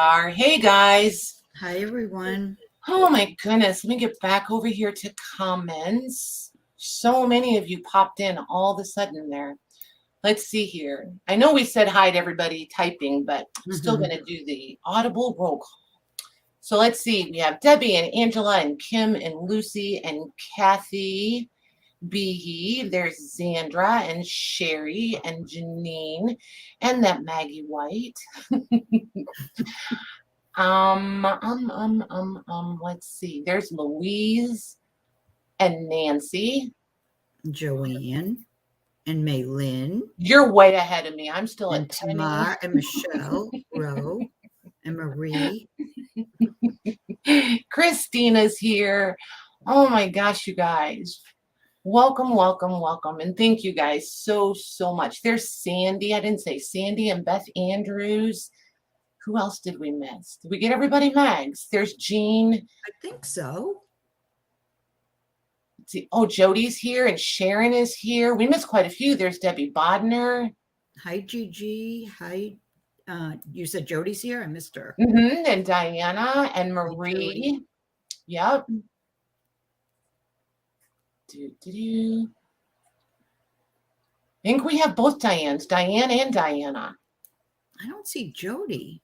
are. Hey guys. Hi everyone. Oh my goodness. Let me get back over here to comments. So many of you popped in all of a sudden there. Let's see here. I know we said hi to everybody typing, but I'm still going to do the audible roll call. So let's see. We have Debbie and Angela and Kim and Lucy and Kathy. Behe, there's Zandra and Sherry and Janine and that Maggie White. Let's see. There's Louise and Nancy. Joanne and Maylin. You're way ahead of me. I'm still and at 10. Tamar and Michelle, Ro, and Marie. Christina's here. Oh my gosh, you guys. Welcome, welcome, welcome. And thank you guys so much. There's Sandy. I didn't say Sandy and Beth Andrews. Who else did we miss? Did we get everybody, Mags? There's Jean. I think so. Let's see. Oh, Jody's here and Sharon is here. We missed quite a few. There's Debbie Bodner. Hi, Gigi. Hi. You said Jody's here? I missed her. And Diana and Marie. Yep. I think we have both Dianes, Diane and Diana. I don't see Jody.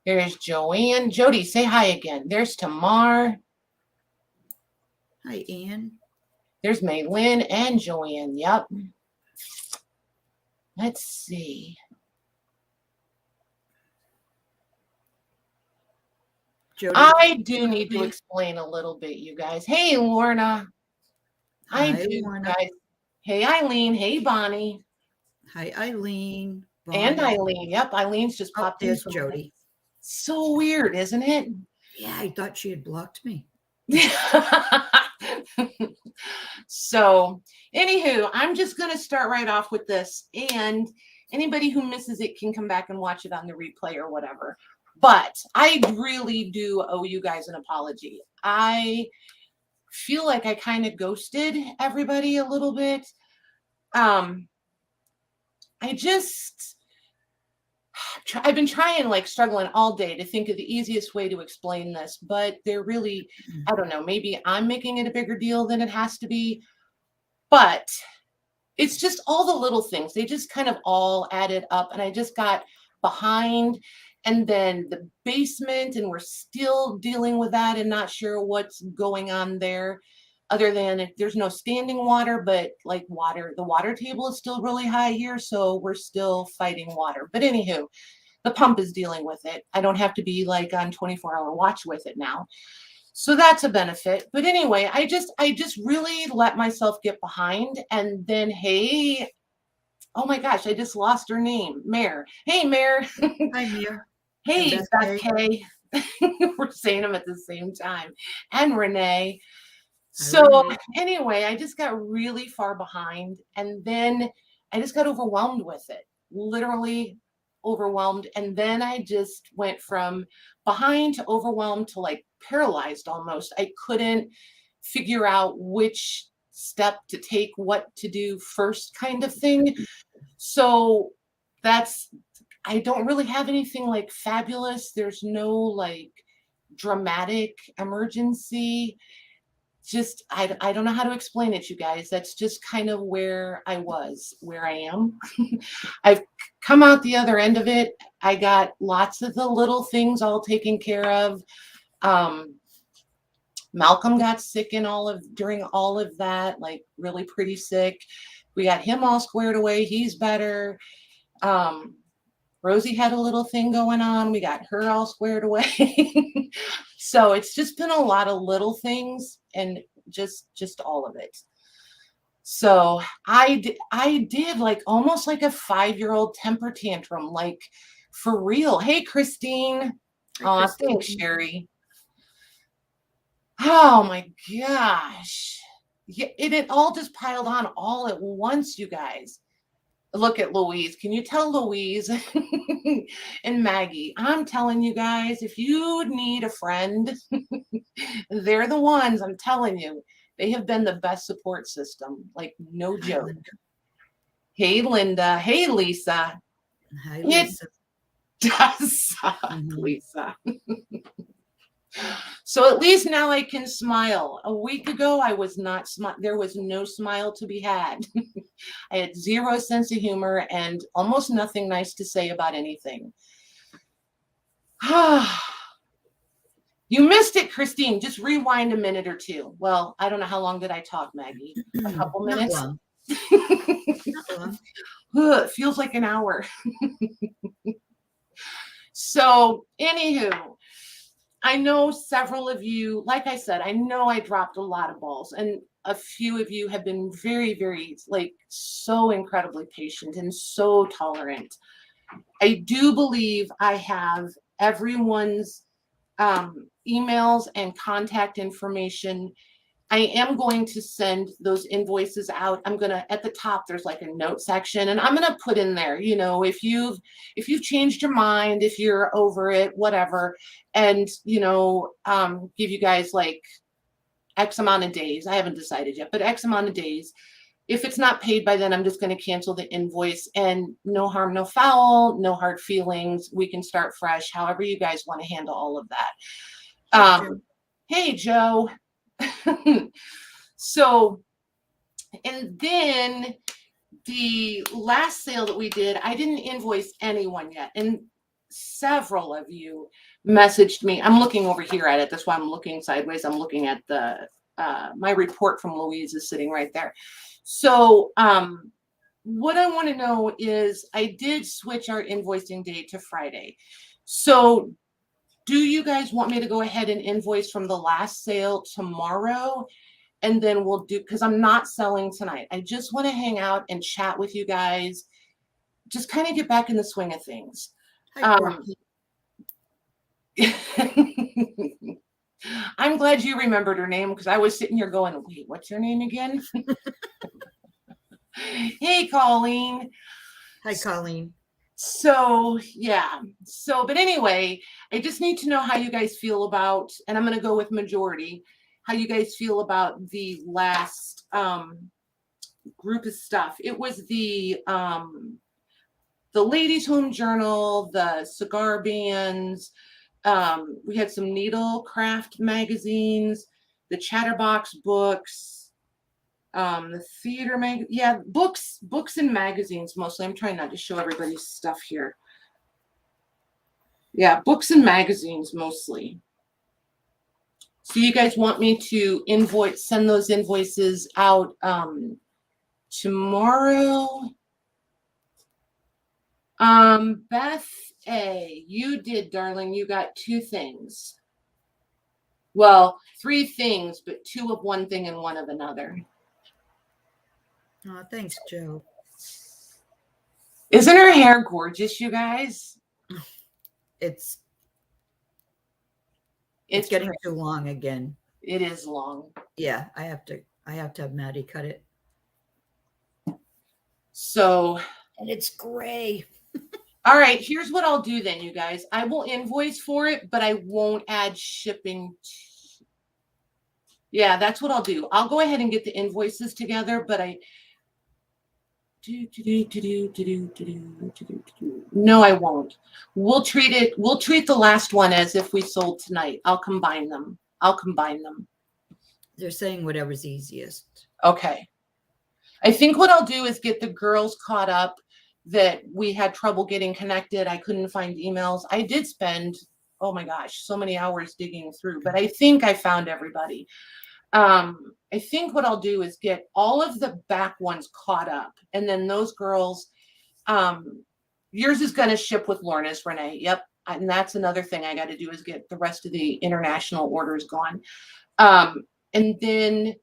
There's Joanne. Jody, say hi again. There's Tamar. Hi, Ann. There's Maylin and Joanne. Yep. Let's see. Jody. I do need to explain a little bit, you guys. Hey, Lorna. Hi, Lorna. Guys. Hey, Eileen. Hey, Bonnie. Hi, Eileen. Bonnie. And Eileen. Yep, Eileen just popped in. There's Jody. So weird, isn't it? Yeah, I thought she had blocked me. So, anywho, I'm just going to start right off with this. And anybody who misses it can come back and watch it on the replay or whatever. But I really do owe you guys an apology. I feel like I kind of ghosted everybody a little bit. I've been trying, struggling all day to think of the easiest way to explain this, but they're really, I don't know, maybe I'm making it a bigger deal than it has to be, but it's just all the little things. They just kind of all added up, and I just got behind. And then the basement, and we're still dealing with that and not sure what's going on there, other than if there's no standing water, but the water table is still really high here, so we're still fighting water. But anywho, the pump is dealing with it. I don't have to be on 24-hour watch with it now. So that's a benefit. But anyway, I just really let myself get behind. And then, hey, oh my gosh, I just lost her name. Mare. Hey, Mare. Hi, Mare. Hey, Beth K. We're saying them at the same time. And Renee. So anyway, I just got really far behind, and then I just got overwhelmed with it, literally overwhelmed. And then I just went from behind to overwhelmed to paralyzed almost. I couldn't figure out which step to take, what to do first kind of thing. So I don't really have anything fabulous. There's no dramatic emergency. Just, I don't know how to explain it, you guys. That's just kind of where I am. I've come out the other end of it. I got lots of the little things all taken care of. Malcolm got sick during all of that, really pretty sick. We got him all squared away. He's better. Rosie had a little thing going on. We got her all squared away. So it's just been a lot of little things and just all of it. So I did almost like a 5-year-old temper tantrum, for real. Hey, Christine. Aw, thanks, Sherry. Oh my gosh. Yeah, it all just piled on all at once, you guys. Look at Louise. Can you tell Louise and Maggie? I'm telling you guys, if you need a friend, they're the ones. I'm telling you. They have been the best support system. No joke. Hey, Linda. Hey, Lisa. Hi, Lisa. does suck, Mhm. Lisa. So at least now I can smile. A week ago, I was not there was no smile to be had. I had zero sense of humor and almost nothing nice to say about anything. You missed it, Christine. Just rewind a minute or two. Well, I don't know how long did I talk, Maggie? A couple Not minutes? long. Not long. It feels like an hour. So, anywho, I know several of you, like I said, I know I dropped a lot of balls, and a few of you have been very, very, like, so incredibly patient and so tolerant. I do believe I have everyone's emails and contact information. I am going to send those invoices out. I'm going to, at the top, there's like a note section, and I'm going to put in there, you know, if you've changed your mind, if you're over it, whatever, and, you know, give you guys like X amount of days. I haven't decided yet, but X amount of days. If it's not paid by then, I'm just going to cancel the invoice, and no harm, no foul, no hard feelings. We can start fresh, however you guys want to handle all of that. Hey, Joe. So, and then the last sale that we did, I didn't invoice anyone yet. And several of you messaged me. I'm looking over here at it. That's why I'm looking sideways. I'm looking at the, my report from Louise is sitting right there. So, what I want to know is I did switch our invoicing date to Friday. So, do you guys want me to go ahead and invoice from the last sale tomorrow? And then we'll do, because I'm not selling tonight. I just want to hang out and chat with you guys, just kind of get back in the swing of things. I'm glad you remembered her name, because I was sitting here going, wait, what's her name again? Hey, Colleen. Hi, Colleen. So, yeah. So, but anyway, I just need to know how you guys feel about, and I'm going to go with majority, how you guys feel about the last group of stuff. It was the Ladies' Home Journal, the cigar bands. We had some needlecraft magazines, the Chatterbox books, the theater books and magazines mostly. I'm trying not to show everybody's stuff here. Yeah, books and magazines mostly. So you guys want me to send those invoices out tomorrow? Beth A, you did, darling. You got 2 things. Well, 3 things, but 2 of one thing and 1 of another. Oh, thanks, Joe. Isn't her hair gorgeous, you guys? It's getting too long again. It is long. Yeah, I have to have Maddie cut it. So, and it's gray. All right, here's what I'll do then, you guys. I will invoice for it, but I won't add shipping. Yeah, that's what I'll do. I'll go ahead and get the invoices together, but no, I won't. We'll treat the last one as if we sold tonight. I'll combine them. They're saying whatever's easiest. Okay. I think what I'll do is get the girls caught up that we had trouble getting connected. I couldn't find emails. I did spend, oh my gosh, so many hours digging through, but I think I found everybody. I think what I'll do is get all of the back ones caught up, and then those girls, yours is going to ship with Lorna's, Renee. Yep. And that's another thing I got to do is get the rest of the international orders gone. And then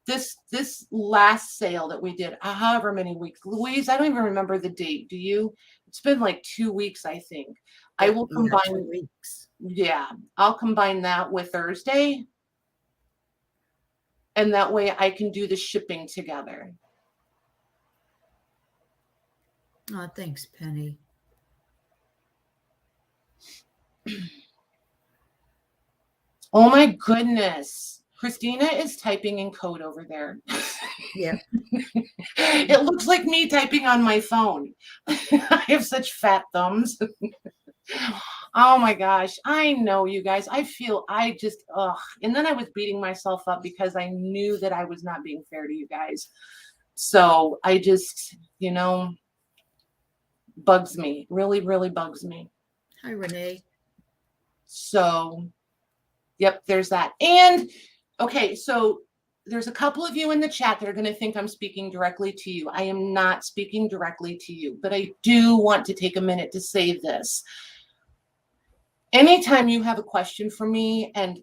this last sale that we did, however many weeks, Louise, I don't even remember the date. Do you? It's been like 2 weeks, I think. I will combine 2 weeks. Yeah, I'll combine that with Thursday. And that way I can do the shipping together. Oh, thanks, Penny. Oh my goodness. Christina is typing in code over there. Yeah. It looks like me typing on my phone. I have such fat thumbs. Oh my gosh. I know, you guys. I just, ugh. And then I was beating myself up because I knew that I was not being fair to you guys. So I just, bugs me. Really, really bugs me. Hi, Renee. So, yep, there's that. And, okay, so there's a couple of you in the chat that are going to think I'm speaking directly to you. I am not speaking directly to you, but I do want to take a minute to say this. Anytime you have a question for me, and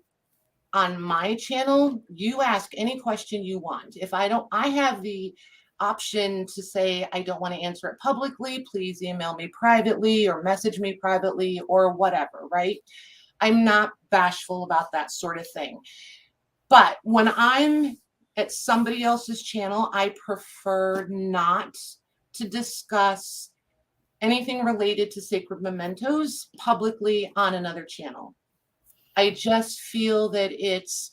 on my channel, you ask any question you want. If I don't, I have the option to say, I don't want to answer it publicly, please email me privately or message me privately or whatever, right? I'm not bashful about that sort of thing. But when I'm at somebody else's channel, I prefer not to discuss anything related to SacredMementos publicly on another channel. I just feel that it's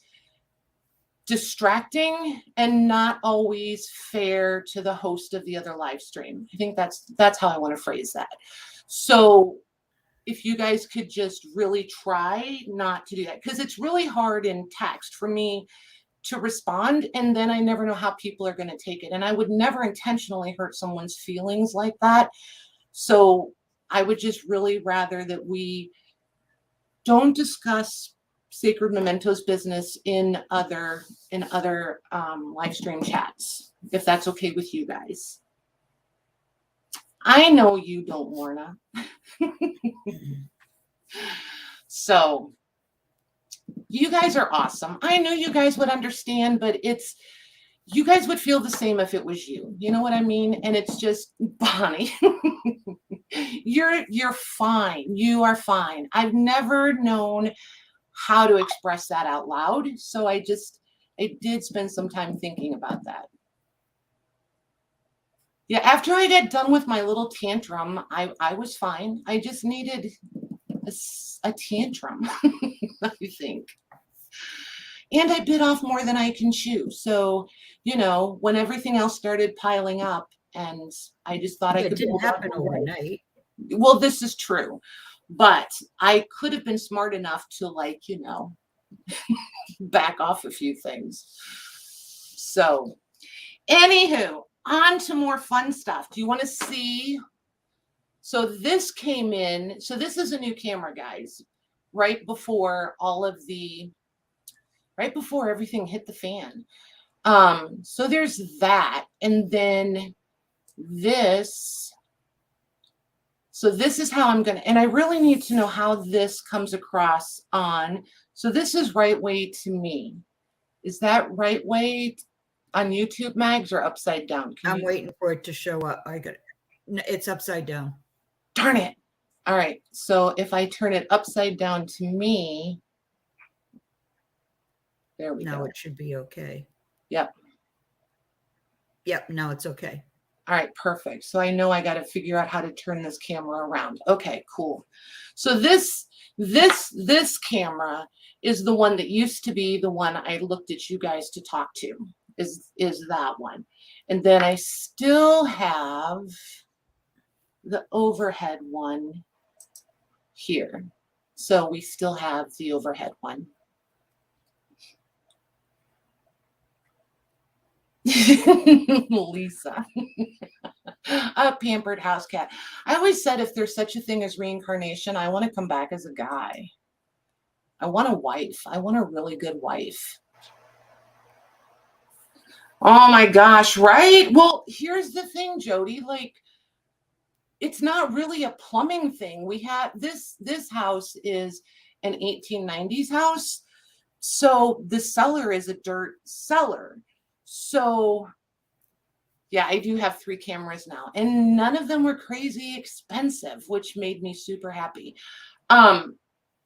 distracting and not always fair to the host of the other live stream. I think that's how I want to phrase that. So if you guys could just really try not to do that, because it's really hard in text for me to respond, and then I never know how people are going to take it. And I would never intentionally hurt someone's feelings like that. So I would just really rather that we don't discuss SacredMementos business in other live stream chats, if that's okay with you guys. I know you don't, Lorna. So you guys are awesome. I knew you guys would understand, but you guys would feel the same if it was you. You know what I mean? And it's just, Bonnie, you're fine. You are fine. I've never known how to express that out loud. So I did spend some time thinking about that. Yeah, after I got done with my little tantrum, I was fine. I just needed a tantrum, I think. And I bit off more than I can chew. So, when everything else started piling up, and I just thought I could. It didn't happen overnight. Well, this is true. But I could have been smart enough to, back off a few things. So, anywho, on to more fun stuff. Do you want to see? So this came in. So this is a new camera, guys, right before everything hit the fan. So there's that. And then this. So this is how I'm going to, and I really need to know how this comes across on. So this is right way to me. Is that right way on YouTube, Mags, or upside down? I'm waiting for it to show up. I got it. It's upside down. Darn it. All right. So if I turn it upside down to me, there we go. Now it should be okay. Yep. Yep. Now it's okay. All right, perfect. So I know I got to figure out how to turn this camera around. Okay, cool. So this camera is the one that used to be the one I looked at you guys to talk to, is that one. And then I still have the overhead one here. So we still have the overhead one. Lisa. A pampered house cat. I always said if there's such a thing as reincarnation, I want to come back as a guy. I want a wife. I want a really good wife. Oh my gosh, right? Well, here's the thing, Jody. It's not really a plumbing thing. We have this house is an 1890s house. So the cellar is a dirt cellar. So yeah, I do have 3 cameras now, and none of them were crazy expensive, which made me super happy.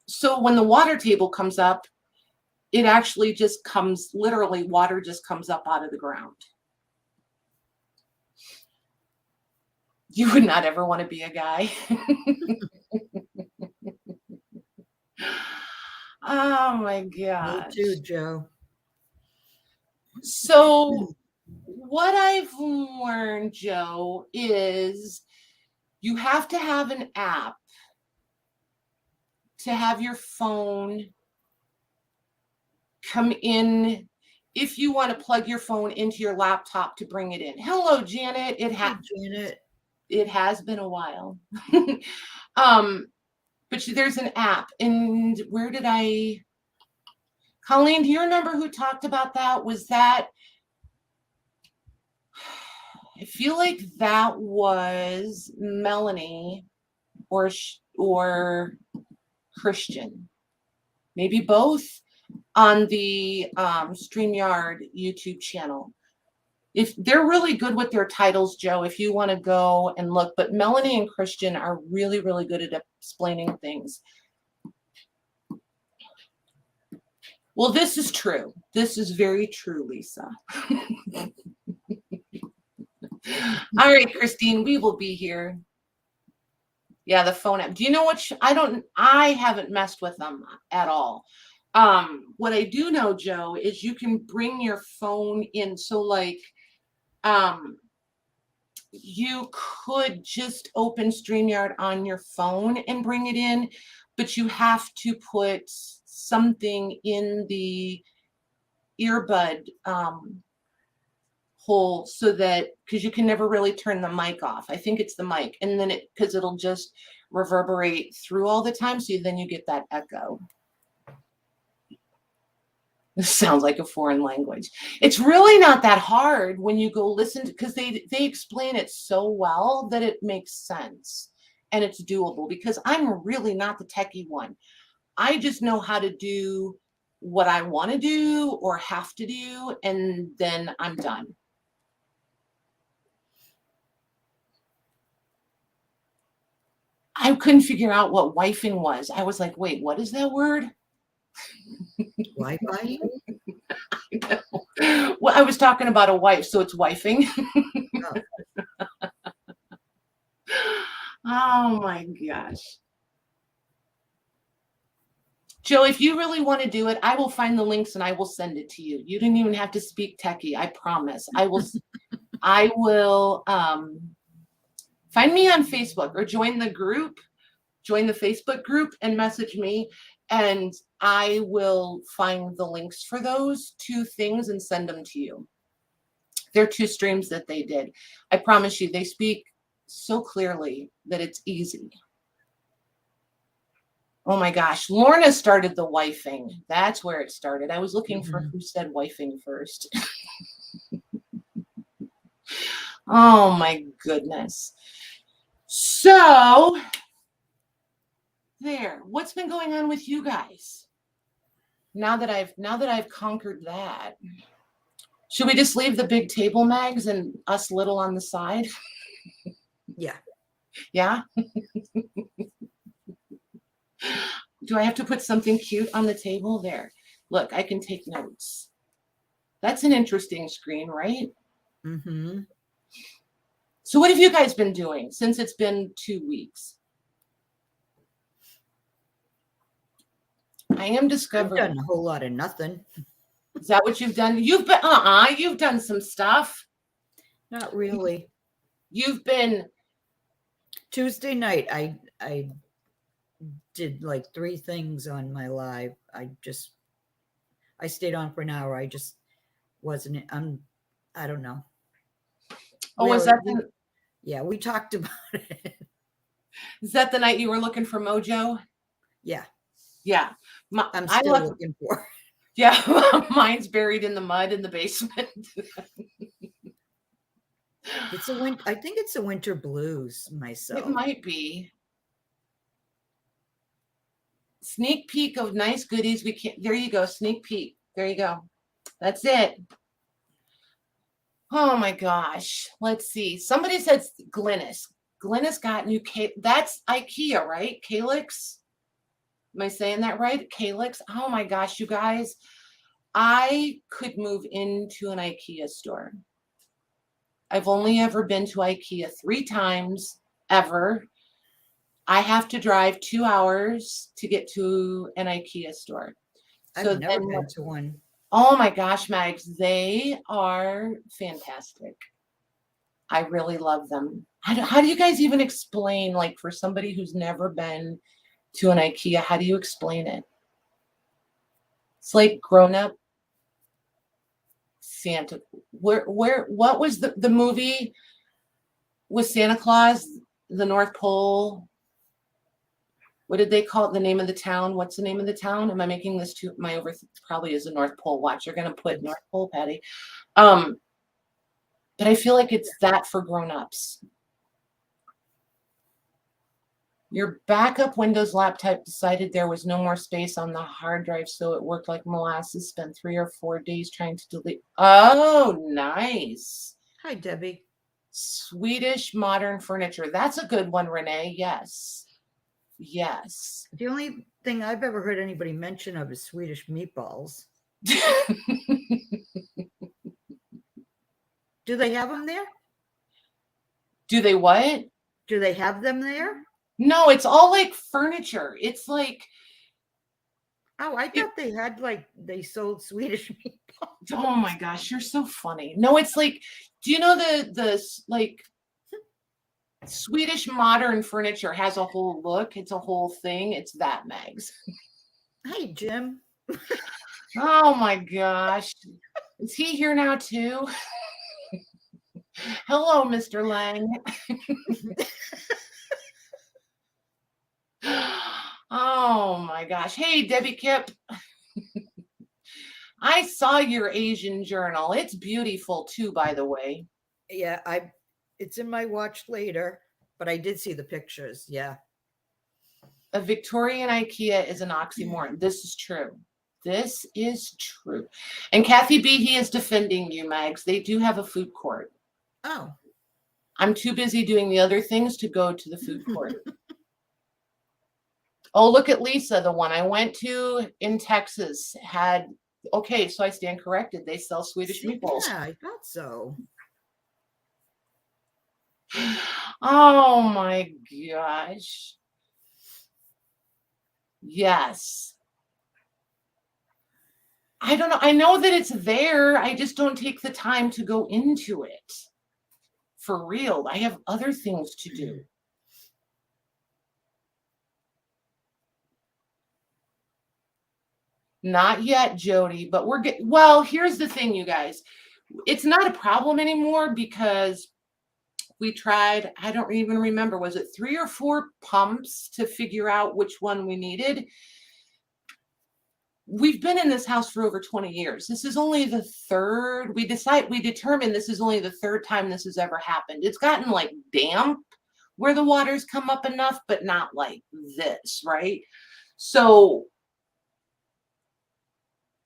So when the water table comes up, it actually just comes, literally water just comes up out of the ground. You would not ever want to be a guy. Oh my gosh. Me too, Joe. So what I've learned, Joe, is you have to have an app to have your phone come in if you want to plug your phone into your laptop to bring it in. Hello, Janet. Hey, Janet. It has been a while. But there's an app. And where did Colleen, do you remember who talked about that? Was that, I feel like that was Melanie or Christian, maybe both, on the StreamYard YouTube channel. If they're really good with their titles, Joe, if you want to go and look, but Melanie and Christian are really, really good at explaining things. Well, this is true. This is very true, Lisa. All right, Christine, we will be here. Yeah, the phone app. Do you know what? I haven't messed with them at all. What I do know, Joe, is you can bring your phone in. So like, you could just open StreamYard on your phone and bring it in, but you have to put something in the earbud hole so that, because you can never really turn the mic off. I think it's the mic, and then because it'll just reverberate through all the time, so then you get that echo. This sounds like a foreign language. It's really not that hard when you go listen to, because they explain it so well that it makes sense and it's doable, because I'm really not the techie one. I just know how to do what I want to do or have to do, and then I'm done. I couldn't figure out what wifing was. I was like, wait, what is that word? Wi-Fi? Well, I was talking about a wife, so it's wifing. Oh. Oh my gosh. Joe, if you really want to do it, I will find the links and I will send it to you. You didn't even have to speak techie. I promise. I will find me on Facebook or join the Facebook group and message me, and I will find the links for those 2 things and send them to you. They're 2 streams that they did. I promise you, they speak so clearly that it's easy. Oh my gosh, Lorna started the wifing. That's where it started. I was looking for who said wifing first. Oh my goodness. So there, what's been going on with you guys? Now that I've conquered that. Should we just leave the big table mags and us little on the side? Yeah. Yeah. Do I have to put something cute on the table? There. Look, I can take notes. That's an interesting screen, right? Mm-hmm. So what have you guys been doing since it's been 2 weeks? I am discovering. I've done a whole lot of nothing. Is that what you've done? You've been, you've done some stuff. Not really. You've been. Tuesday night, I did like 3 things on my live. I stayed on for an hour. I just wasn't, I don't know. Oh, really, is that yeah, we talked about it. Is that the night you were looking for Mojo? Yeah. Yeah. I'm still looking for. Yeah, mine's buried in the mud in the basement. I think it's a winter blues myself. It might be. Sneak peek of nice goodies. There you go. Sneak peek. There you go. That's it. Oh my gosh. Let's see. Somebody said Glynis. Glynis got new that's IKEA, right? Calyx. Am I saying that right? Calyx. Oh my gosh, you guys. I could move into an IKEA store. I've only ever been to IKEA 3 times ever. I have to drive 2 hours to get to an IKEA store. I've never been to one. Oh my gosh, Mags, they are fantastic. I really love them. How do you guys even explain, like, for somebody who's never been to an IKEA, how do you explain it? It's like grown up Santa. What was the movie with Santa Claus, the North Pole? What did they call it? The name of the town? What's the name of the town? Am I making this too? My over probably is the North Pole. Watch, you're gonna put North Pole, Patty. But I feel like it's that for grown-ups. Your backup Windows laptop decided there was no more space on the hard drive, so it worked like molasses. Spent 3 or 4 days trying to delete. Oh, nice. Hi, Debbie. Swedish modern furniture. That's a good one, Renee. Yes. Yes. The only thing I've ever heard anybody mention of is Swedish meatballs. Do they have them there? Do they what? Do they have them there? No, it's all like furniture. It's like, oh, I thought they had like they sold Swedish meatballs. Oh my gosh, you're so funny. No, it's like, do you know the like Swedish modern furniture has a whole look? It's a whole thing. It's that, Megs. Hey, Jim. Oh my gosh. Is he here now too? Hello, Mr. Lang. Oh my gosh. Hey, Debbie Kip. I saw your Asian journal. It's beautiful too, by the way. Yeah, it's in my watch later, but I did see the pictures. Yeah. A Victorian IKEA is an oxymoron. This is true. This is true. And Kathy B, he is defending you, Mags. They do have a food court. Oh. I'm too busy doing the other things to go to the food court. Oh, look at Lisa. The one I went to in Texas had, okay, so I stand corrected. They sell Swedish meatballs. Yeah, I thought so. Oh my gosh. Yes. I don't know. I know that it's there. I just don't take the time to go into it. For real. I have other things to do. Not yet, Jody, but we're getting, well, here's the thing, you guys. It's not a problem anymore because we tried, I don't even remember, was it 3 or 4 pumps to figure out which one we needed? We've been in this house for over 20 years. This is only the third. We determined this is only the third time this has ever happened. It's gotten like damp where the water's come up enough, but not like this, right? So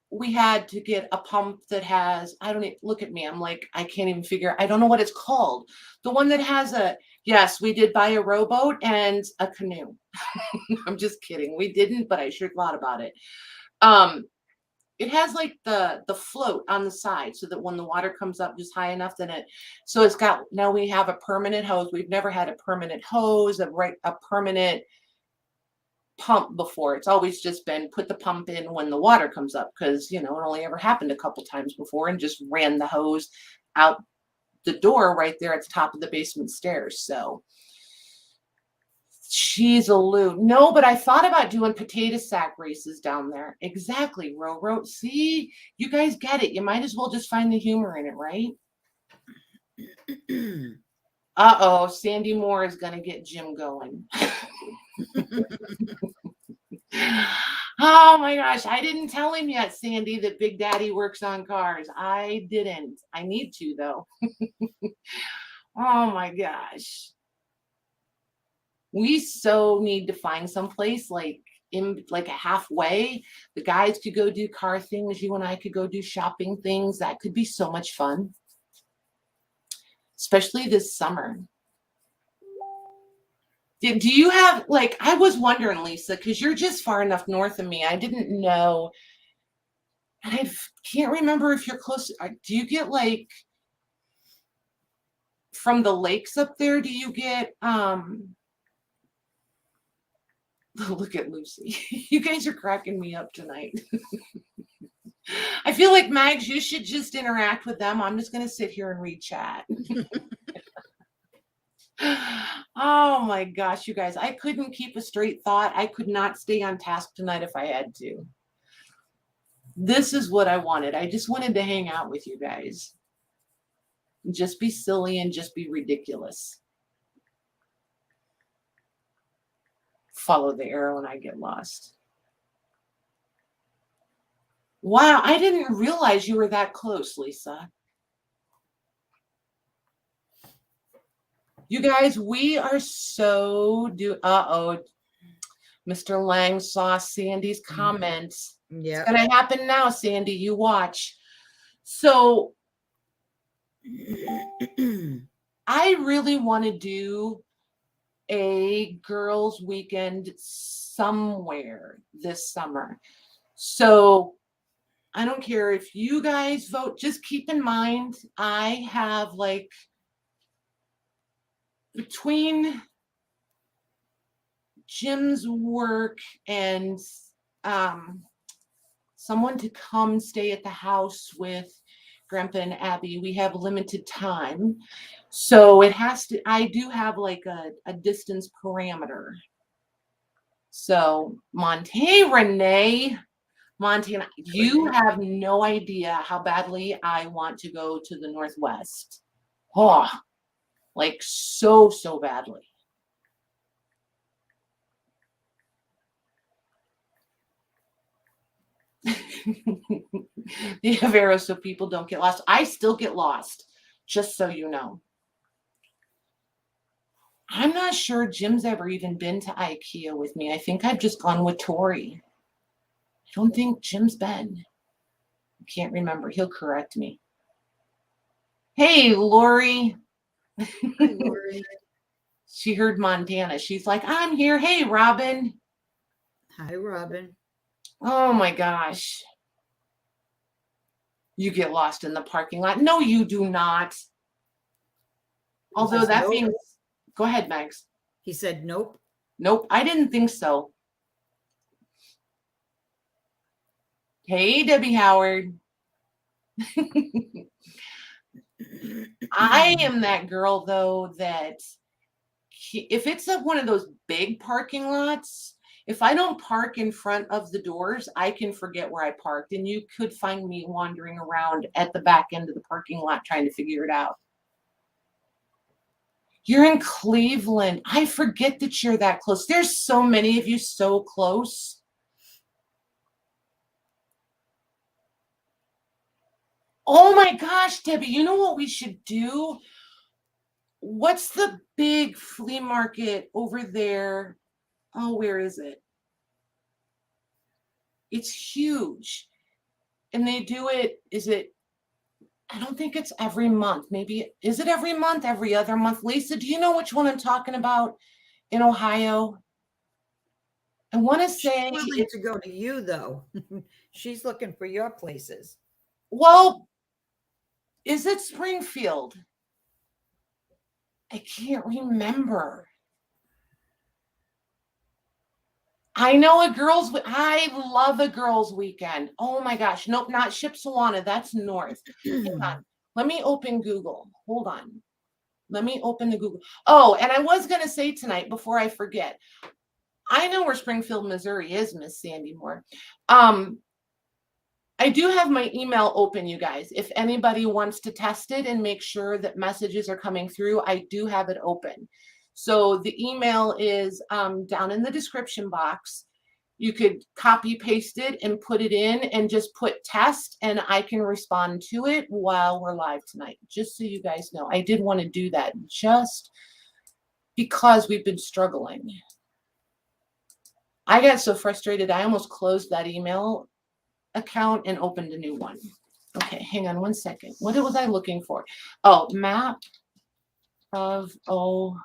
we had to get a pump that has, I don't even, look at me. I'm like, I can't even figure, I don't know what it's called. The one that has yes, we did buy a rowboat and a canoe. I'm just kidding. We didn't, but I sure thought about it. It has like the float on the side so that when the water comes up just high enough, then so it's got, now we have a permanent hose. We've never had a permanent hose, a permanent pump before. It's always just been put the pump in when the water comes up because, it only ever happened a couple times before and just ran the hose out the door right there at the top of the basement stairs. So she's a loot. No, but I thought about doing potato sack races down there. Exactly, Ro. See, you guys get it. You might as well just find the humor in it, right? Uh-oh, Sandy Moore is going to get Jim going. Oh my gosh, I didn't tell him yet, Sandy, that Big Daddy works on cars. I didn't. I need to, though. Oh my gosh. We so need to find someplace like in like a halfway. The guys could go do car things. You and I could go do shopping things. That could be so much fun. Especially this summer. Do you have, like, I was wondering, Lisa, because you're just far enough north of me. I didn't know. And I can't remember if you're close. Do you get, like, from the lakes up there, do you get, look at Lucy. You guys are cracking me up tonight. I feel like, Mags, you should just interact with them. I'm just going to sit here and read chat. Oh my gosh, you guys, I couldn't keep a straight thought. I could not stay on task tonight if I had to. This is what I wanted. I just wanted to hang out with you guys. Just be silly and just be ridiculous. Follow the arrow and I get lost. Wow, I didn't realize you were that close, Lisa. You guys, we are so uh-oh. Mr. Lang saw Sandy's comments. Yeah. It's gonna happen now, Sandy. You watch. So I really want to do a girls' weekend somewhere this summer. So I don't care if you guys vote. Just keep in mind, I have like between Jim's work and someone to come stay at the house with Grandpa and Abby, we have limited time. So it has to, I do have like a distance parameter. So Montana, Renee, Montana, you have no idea how badly I want to go to the Northwest. Oh, like so badly. They have arrows so people don't get lost. I still get lost, just so you know. I'm not sure Jim's ever even been to IKEA with me. I think I've just gone with Tori. I don't think Jim's been. I can't remember. He'll correct me. Hey, Lori. Lori. She heard Montana. She's like, I'm here. Hey, Robin. Hi, Robin. Oh my gosh. You get lost in the parking lot. No, you do not. Although that being, go ahead, Max. He said, nope. Nope, I didn't think so. Hey, Debbie Howard. I am that girl, though, that if it's one of those big parking lots, if I don't park in front of the doors, I can forget where I parked. And you could find me wandering around at the back end of the parking lot trying to figure it out. You're in Cleveland. I forget that you're that close. There's so many of you so close. Oh my gosh, Debbie, you know what we should do? What's the big flea market over there? Oh, where is it? It's huge. And they do it, I don't think it's every month. Maybe, is it every month, every other month? Lisa, do you know which one I'm talking about in Ohio? I want to say she's willing to go to you, though. She's looking for your places. Well, is it Springfield? I can't remember. I know I love a girls' weekend. Oh my gosh. Nope, not Shipshewana. That's north. Hang on. Let me open Google. Hold on. Let me open the Google. Oh, and I was going to say tonight before I forget, I know where Springfield, Missouri is, Miss Sandy Moore. I do have my email open, you guys. If anybody wants to test it and make sure that messages are coming through, I do have it open. So the email is down in the description box. You could copy paste it and put it in and just put test, and I can respond to it while we're live tonight, just so you guys know. I did want to do that just because we've been struggling. I got so frustrated, I almost closed that email account and opened a new one. Okay, hang on one second. What was I looking for? Oh, map of Ohio.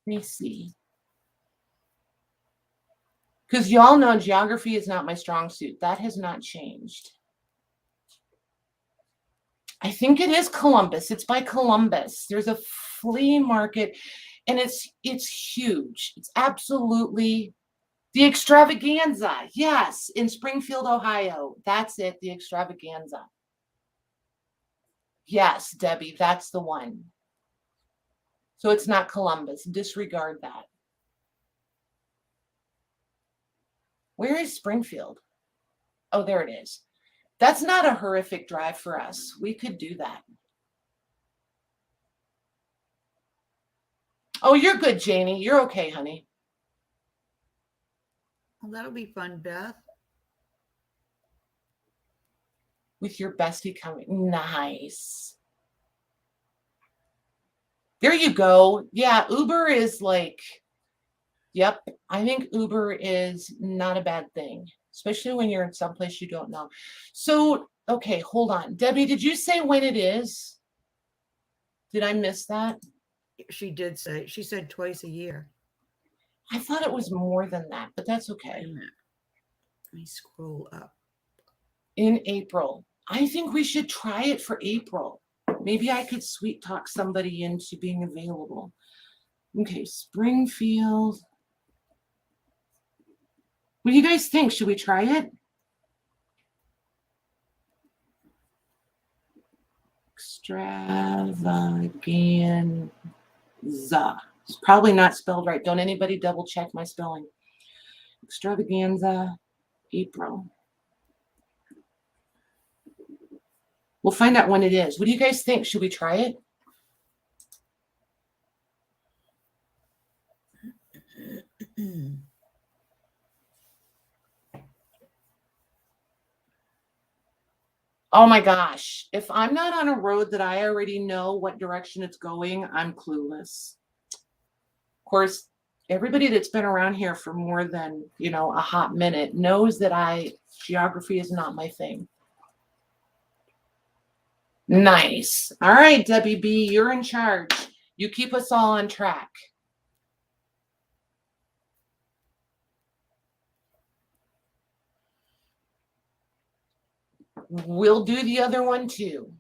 Let me see. Because y'all know geography is not my strong suit. That has not changed. I think it is Columbus. It's by Columbus. There's a flea market, and it's huge. It's absolutely The extravaganza. Yes, in Springfield, Ohio. That's it, the extravaganza. Yes, Debbie, that's the one. So it's not Columbus. Disregard that. Where is Springfield? Oh, there it is. That's not a horrific drive for us. We could do that. Oh, you're good, Janie. You're okay, honey. Well, that'll be fun, Beth. With your bestie coming. Nice. There you go. Yeah, Uber is like, yep, I think Uber is not a bad thing, especially when you're in someplace you don't know. So, okay, hold on. Debbie, did you say when it is? Did I miss that? She did say, she said twice a year. I thought it was more than that, but that's Wait okay. a minute. Let me scroll up. In April. I think we should try it for April. Maybe I could sweet talk somebody into being available. Okay, Springfield. What do you guys think? Should we try it? Extravaganza. It's probably not spelled right. Don't anybody double check my spelling. Extravaganza, April. We'll find out when it is. What do you guys think? Should we try it? Oh my gosh. If I'm not on a road that I already know what direction it's going, I'm clueless. Of course, everybody that's been around here for more than, a hot minute knows that geography is not my thing. Nice. All right, Debbie B, you're in charge. You keep us all on track. We'll do the other one too.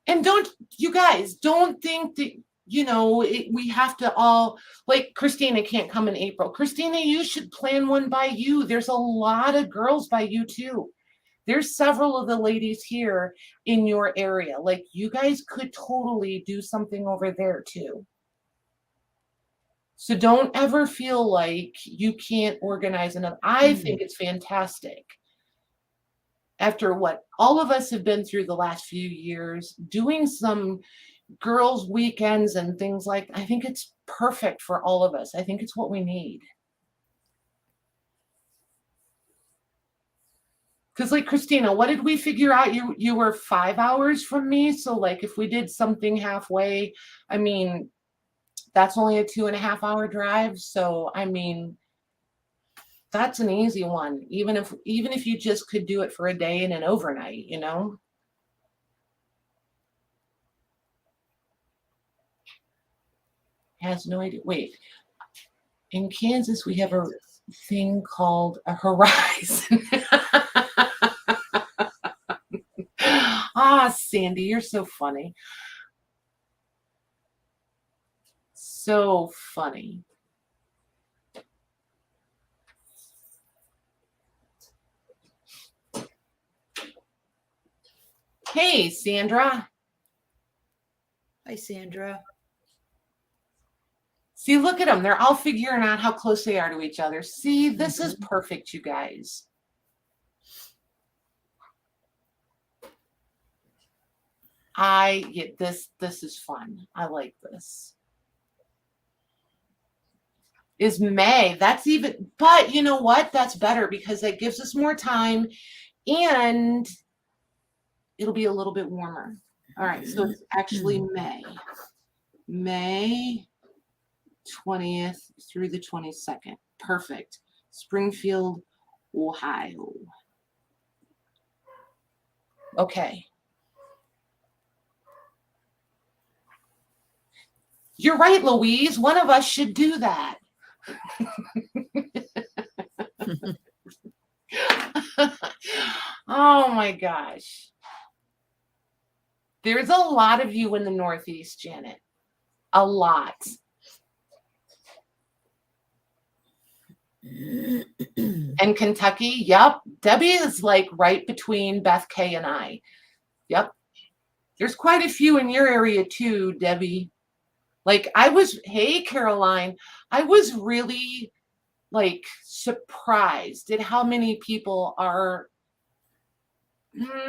And you guys don't think that, we have to all, like Christina can't come in April. Christina, you should plan one by you. There's a lot of girls by you too. There's several of the ladies here in your area. Like you guys could totally do something over there too. So don't ever feel like you can't organize another. I think it's fantastic. After what all of us have been through the last few years, doing some girls' weekends and things like, I think it's perfect for all of us. I think it's what we need. Because like Christina, what did we figure out? You were 5 hours from me. So like if we did something halfway, I mean, that's only a 2.5 hour drive. So I mean, that's an easy one. Even if you just could do it for a day and an overnight, Has no idea. Wait, in Kansas, we have a thing called a horizon. Sandy, you're so funny. So funny. Hey, Sandra. Hi, Sandra. See, look at them. They're all figuring out how close they are to each other. See, this is perfect, you guys. This is fun. I like this. Is May. That's even, but you know what? That's better because that gives us more time and it'll be a little bit warmer. All right, so it's actually May 20th through the 22nd. Perfect. Springfield, Ohio. Okay. You're right, Louise. One of us should do that. Oh my gosh. There's a lot of you in the Northeast, Janet. A lot. And Kentucky, yep. Debbie is like right between Beth K and I. Yep. There's quite a few in your area too, Debbie. Like hey, Caroline, I was really like surprised at how many people are,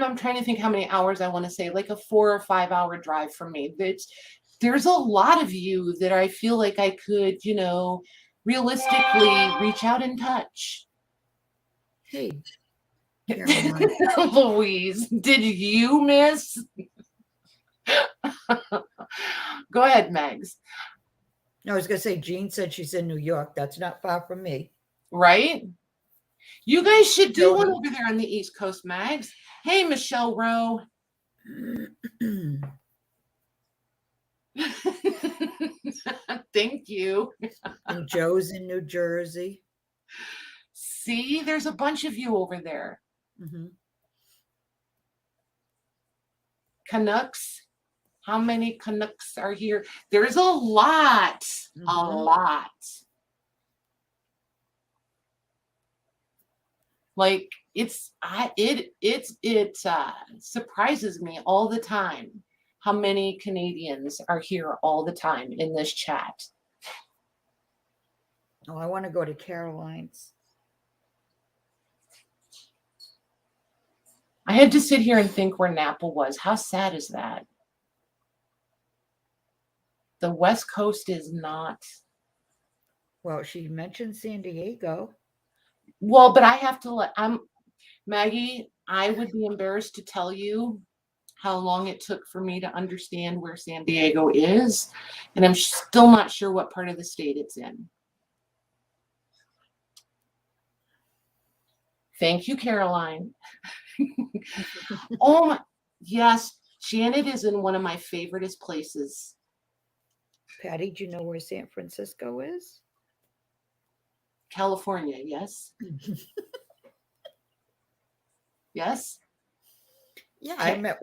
I'm trying to think how many hours I want to say, like a 4 or 5 hour drive from me. There's a lot of you that I feel like I could, realistically reach out and touch. Hey, Caroline. Louise, did you miss? Go ahead, Megs. No, I was going to say, Jean said she's in New York. That's not far from me. Right? You guys should do one over there on the East Coast, Mags. Hey, Michelle Rowe. Thank you. And Joe's in New Jersey. See, there's a bunch of you over there. Mm-hmm. Canucks. How many Canucks are here? There's a lot. Mm-hmm. A lot. Like it surprises me all the time how many Canadians are here all the time in this chat. Oh, I want to go to Caroline's. I had to sit here and think where Napa was. How sad is that? The West Coast is not. Well, she mentioned San Diego. Well, but I have to Maggie, I would be embarrassed to tell you how long it took for me to understand where San Diego is. And I'm still not sure what part of the state it's in. Thank you, Caroline. Oh, my, yes. Janet is in one of my favoriteest places. Patty, do you know where San Francisco is? California, yes. Yes? Yeah, okay. I meant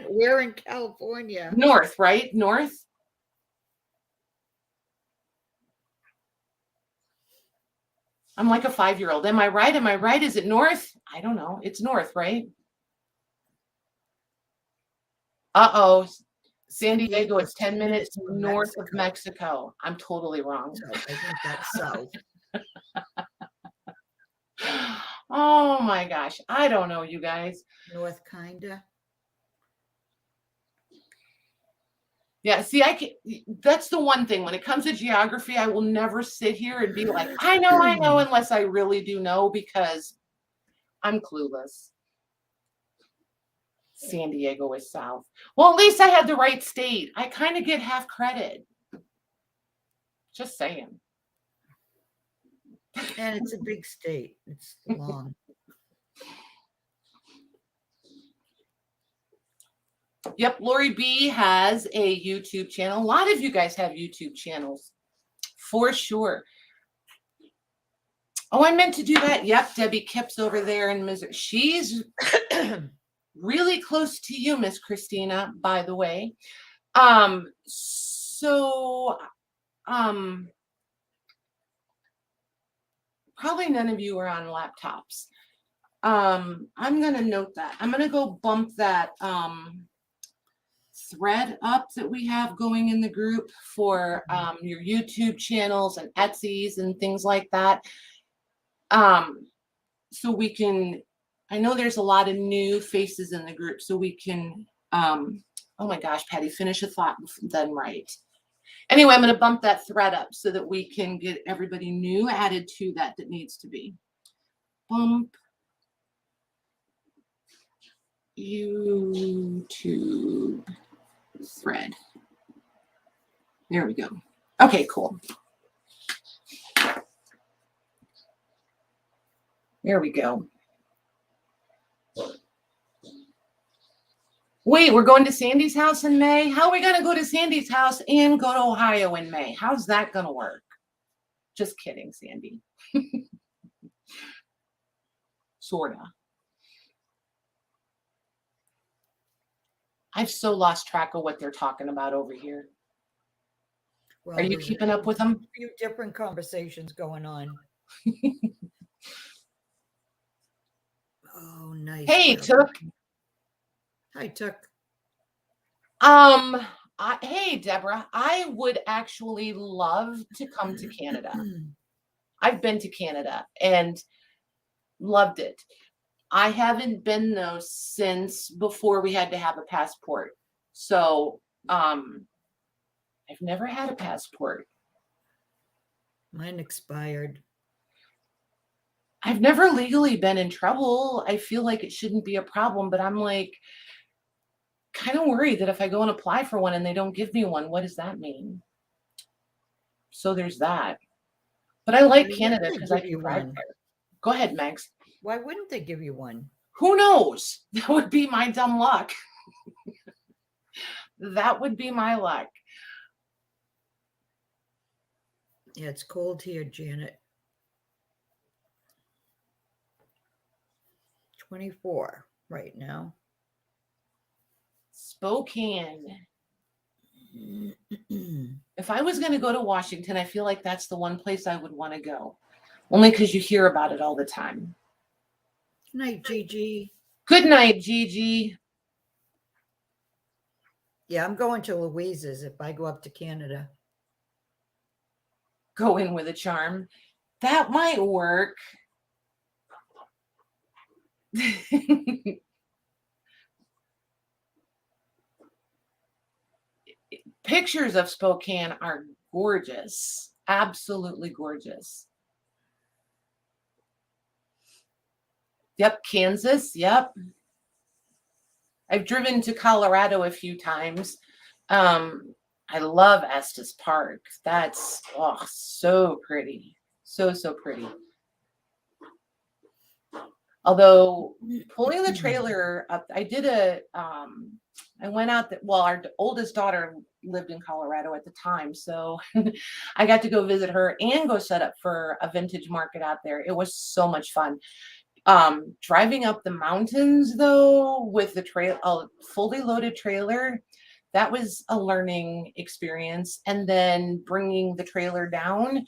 where in California? North, right? North? I'm like a 5-year-old. Am I right? Am I right? Is it north? I don't know. It's north, right? Uh-oh. San Diego is 10 minutes north of Mexico. I'm totally wrong. So I think that's south. Oh my gosh. I don't know, you guys. North, kinda. Yeah, see, that's the one thing. When it comes to geography, I will never sit here and be like, I know, unless I really do know, because I'm clueless. San Diego is south. Well, at least I had the right state. I kind of get half credit. Just saying. And it's a big state. It's long. Yep, Lori B has a YouTube channel. A lot of you guys have YouTube channels, for sure. Oh, I meant to do that. Yep, Debbie Kipp's over there in Missouri. She's really close to you, Miss Christina, by the way. Probably none of you are on laptops. I'm going to note that. I'm going to go bump that thread up that we have going in the group for your YouTube channels and Etsy's and things like that. So we can, I know there's a lot of new faces in the group, so we can, oh my gosh, Patty, finish a thought then right. Anyway, I'm going to bump that thread up so that we can get everybody new added to that needs to be. Bump YouTube thread. There we go. Okay, cool. There we go. Wait, we're going to Sandy's house in May? How are we going to go to Sandy's house and go to Ohio in May? How's that going to work? Just kidding, Sandy. Sorta. I've so lost track of what they're talking about over here. Well, Are you there's keeping up with them? a few different conversations going on. Oh, nice. Hey, Bella. Took. Hi, Tuck. Hey, Deborah, I would actually love to come to Canada. I've been to Canada and loved it. I haven't been though since before we had to have a passport. So, I've never had a passport. Mine expired. I've never legally been in trouble. I feel like it shouldn't be a problem, but I'm like kind of worried that if I go and apply for one and they don't give me one, what does that mean? So there's that. But I like Canada because I can drive there. Go ahead, Megs. Why wouldn't they give you one? Who knows? That would be my dumb luck. That would be my luck. Yeah, it's cold here, Janet. 24 right now. Spokane. If I was going to go to Washington, I feel like that's the one place I would want to go. Only because you hear about it all the time. Good night, Gigi. Good night, Gigi. Yeah, I'm going to Louise's if I go up to Canada. Go in with a charm. That might work. Pictures of Spokane are gorgeous. Absolutely gorgeous. Yep, Kansas. Yep. I've driven to Colorado a few times. I love Estes Park. That's so pretty. So pretty. Although pulling the trailer up, I did I went out our oldest daughter lived in Colorado at the time. So I got to go visit her and go set up for a vintage market out there. It was so much fun. Driving up the mountains though, with a fully loaded trailer, that was a learning experience. And then bringing the trailer down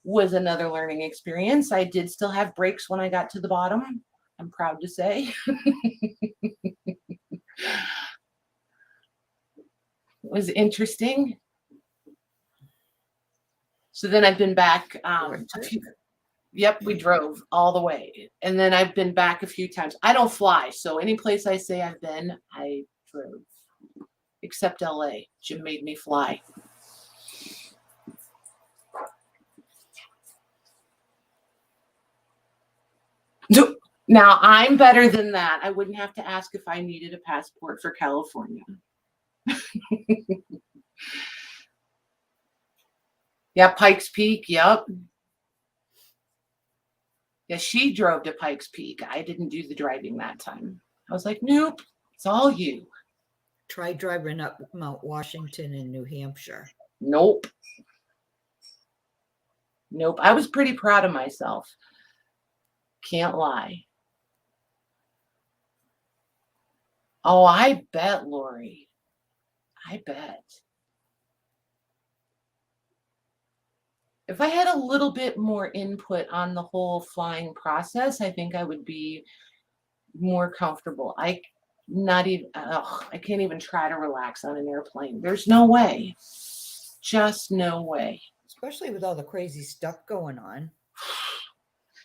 was another learning experience. I did still have brakes when I got to the bottom, I'm proud to say. It was interesting. So then I've been back Yep, we drove all the way. And then I've been back a few times. I don't fly, so any place I say I've been, I drove. Except LA. Jim made me fly. Now, I'm better than that. I wouldn't have to ask if I needed a passport for California. Yeah, Pikes Peak. Yep. Yeah, she drove to Pikes Peak. I didn't do the driving that time. I was like, nope, it's all you. Try driving up Mount Washington in New Hampshire. Nope. I was pretty proud of myself. Can't lie. Oh, I bet, Lori. I bet. If I had a little bit more input on the whole flying process, I think I would be more comfortable. I can't even try to relax on an airplane. There's no way. Just no way. Especially with all the crazy stuff going on.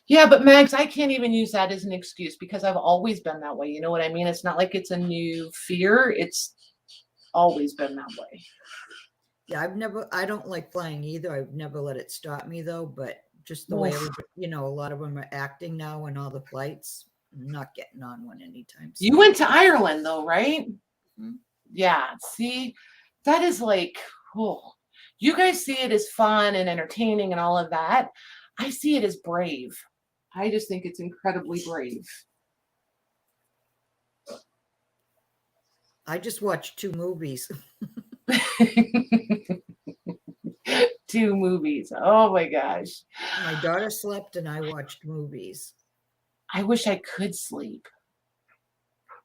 Yeah, but Mags, I can't even use that as an excuse because I've always been that way. You know what I mean? It's not like it's a new fear. It's always been that way. Yeah, I don't like flying either. I've never let it stop me though, but just the way, a lot of them are acting now on all the flights, I'm not getting on one anytime soon. You went to Ireland though, right? Mm-hmm. Yeah. See, that is like, you guys see it as fun and entertaining and all of that. I see it as brave. I just think it's incredibly brave. I just watched 2 movies. 2 movies. Oh my gosh. My daughter slept and I watched movies. I wish I could sleep.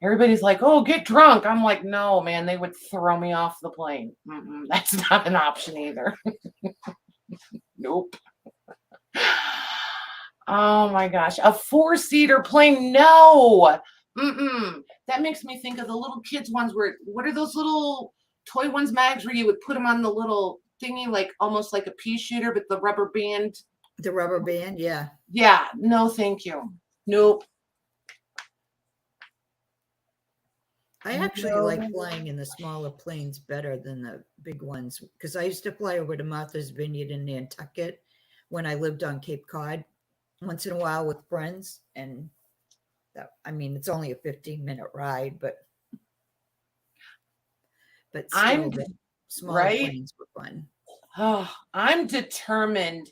Everybody's like, oh, get drunk. I'm like, no, man, they would throw me off the plane. That's not an option either. Nope. Oh my gosh, a 4-seater plane? No. That makes me think of the little kids ones what are those little toy ones, Mags, where you would put them on the little thingy, like almost like a pea shooter, but the rubber band. The rubber band, yeah. Yeah, no, thank you. Nope. I actually like flying in the smaller planes better than the big ones because I used to fly over to Martha's Vineyard in Nantucket when I lived on Cape Cod once in a while with friends. And that, I mean, it's only a 15-minute ride, but still, the smaller planes were fun. Oh, I'm determined